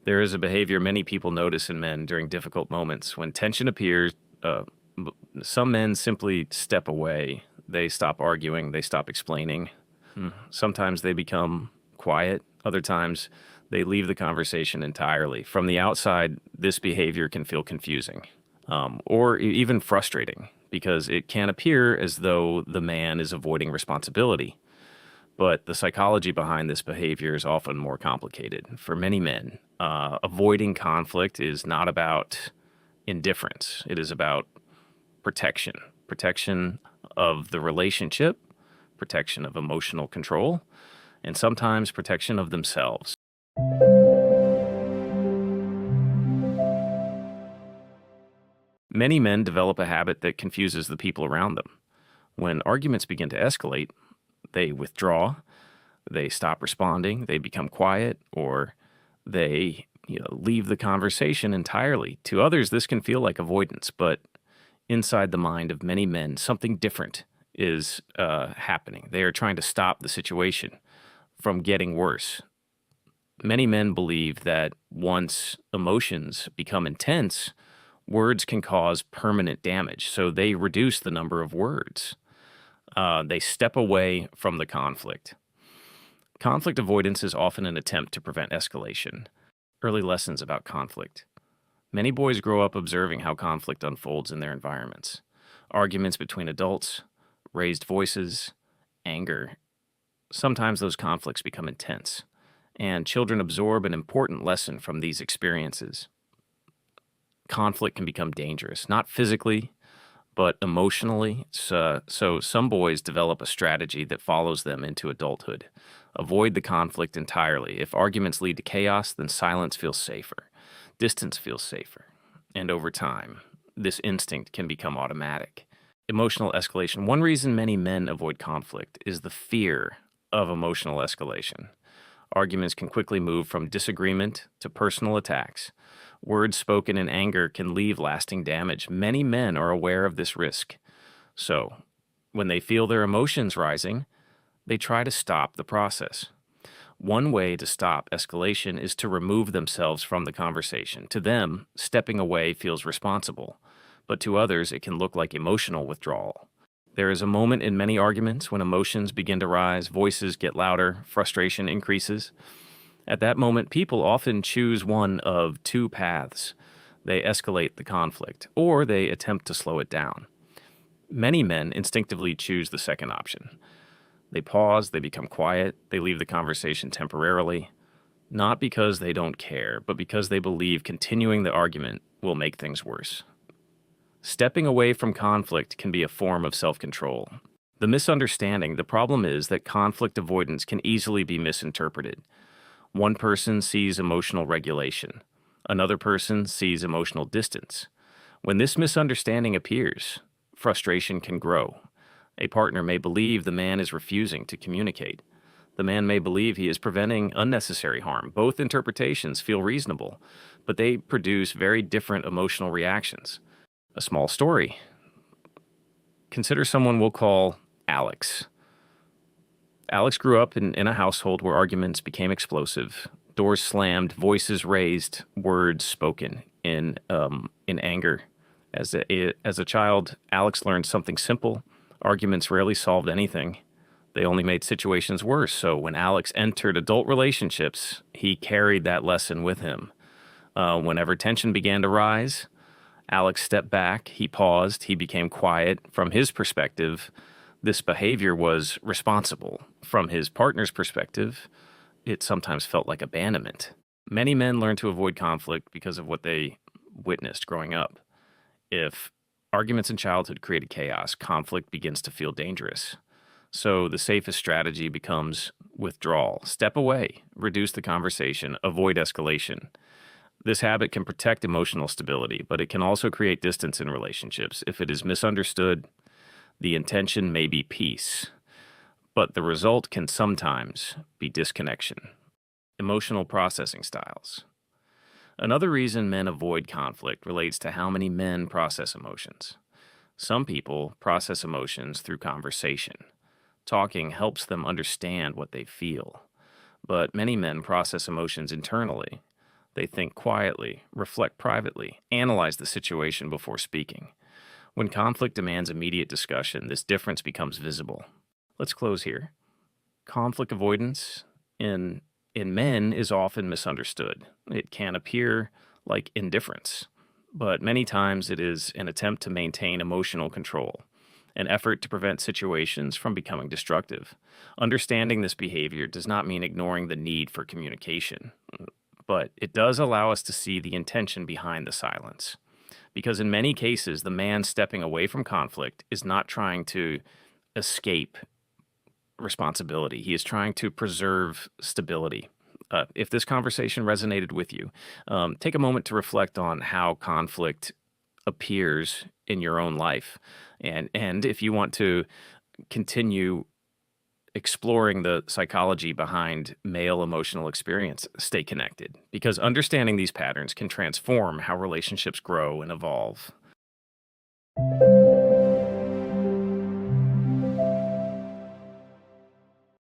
There is a behavior many people notice in men during difficult moments. When tension appears, m- some men simply step away. They stop arguing, they stop explaining. Sometimes they become quiet, other times they leave the conversation entirely. From the outside, this behavior can feel confusing or even frustrating because it can appear as though the man is avoiding responsibility. But the psychology behind this behavior is often more complicated. For many men, avoiding conflict is not about indifference, it is about protection of the relationship, protection of emotional control, and sometimes protection of themselves. Many men develop a habit that confuses the people around them. When arguments begin to escalate, they withdraw, they stop responding, they become quiet, or they leave the conversation entirely. To others, this can feel like avoidance, but inside the mind of many men, something different is happening. They are trying to stop the situation from getting worse. Many men believe that once emotions become intense, words can cause permanent damage, so they reduce the number of words. They step away from the conflict. Conflict avoidance is often an attempt to prevent escalation. Early lessons about conflict. Many boys grow up observing how conflict unfolds in their environments. Arguments between adults, raised voices, anger. Sometimes those conflicts become intense, and children absorb an important lesson from these experiences. Conflict can become dangerous, not physically, but emotionally. So some boys develop a strategy that follows them into adulthood. Avoid the conflict entirely. If arguments lead to chaos, then silence feels safer. Distance feels safer. And over time, this instinct can become automatic. Emotional escalation. One reason many men avoid conflict is the fear of emotional escalation. Arguments can quickly move from disagreement to personal attacks. Words spoken in anger can leave lasting damage. Many men are aware of this risk. So, when they feel their emotions rising, they try to stop the process. One way to stop escalation is to remove themselves from the conversation. To them, stepping away feels responsible, but to others, it can look like emotional withdrawal. There is a moment in many arguments when emotions begin to rise, voices get louder, frustration increases. At that moment, people often choose one of two paths. They escalate the conflict, or they attempt to slow it down. Many men instinctively choose the second option. They pause, they become quiet, they leave the conversation temporarily, not because they don't care, but because they believe continuing the argument will make things worse. Stepping away from conflict can be a form of self-control. The misunderstanding, the problem is that conflict avoidance can easily be misinterpreted. One person sees emotional regulation. Another person sees emotional distance. When this misunderstanding appears, frustration can grow. A partner may believe the man is refusing to communicate. The man may believe he is preventing unnecessary harm. Both interpretations feel reasonable, but they produce very different emotional reactions. A small story. Consider someone we'll call Alex. Alex grew up in a household where arguments became explosive, doors slammed, voices raised, words spoken in anger. As a child, Alex learned something simple. Arguments rarely solved anything. They only made situations worse. So when Alex entered adult relationships, he carried that lesson with him. Whenever tension began to rise, Alex stepped back, he paused, he became quiet. From his perspective, this behavior was responsible. From his partner's perspective, it sometimes felt like abandonment. Many men learn to avoid conflict because of what they witnessed growing up. If arguments in childhood created chaos, conflict begins to feel dangerous. So the safest strategy becomes withdrawal. Step away, reduce the conversation, avoid escalation. This habit can protect emotional stability, but it can also create distance in relationships. If it is misunderstood, the intention may be peace, but the result can sometimes be disconnection. Emotional processing styles. Another reason men avoid conflict relates to how many men process emotions. Some people process emotions through conversation. Talking helps them understand what they feel. But many men process emotions internally. They think quietly, reflect privately, analyze the situation before speaking. When conflict demands immediate discussion, this difference becomes visible. Let's close here. Conflict avoidance in men is often misunderstood. It can appear like indifference, but many times it is an attempt to maintain emotional control, an effort to prevent situations from becoming destructive. Understanding this behavior does not mean ignoring the need for communication, but it does allow us to see the intention behind the silence. Because in many cases, the man stepping away from conflict is not trying to escape responsibility. He is trying to preserve stability. If this conversation resonated with you, take a moment to reflect on how conflict appears in your own life. And if you want to continue exploring the psychology behind male emotional experience, stay connected, because understanding these patterns can transform how relationships grow and evolve.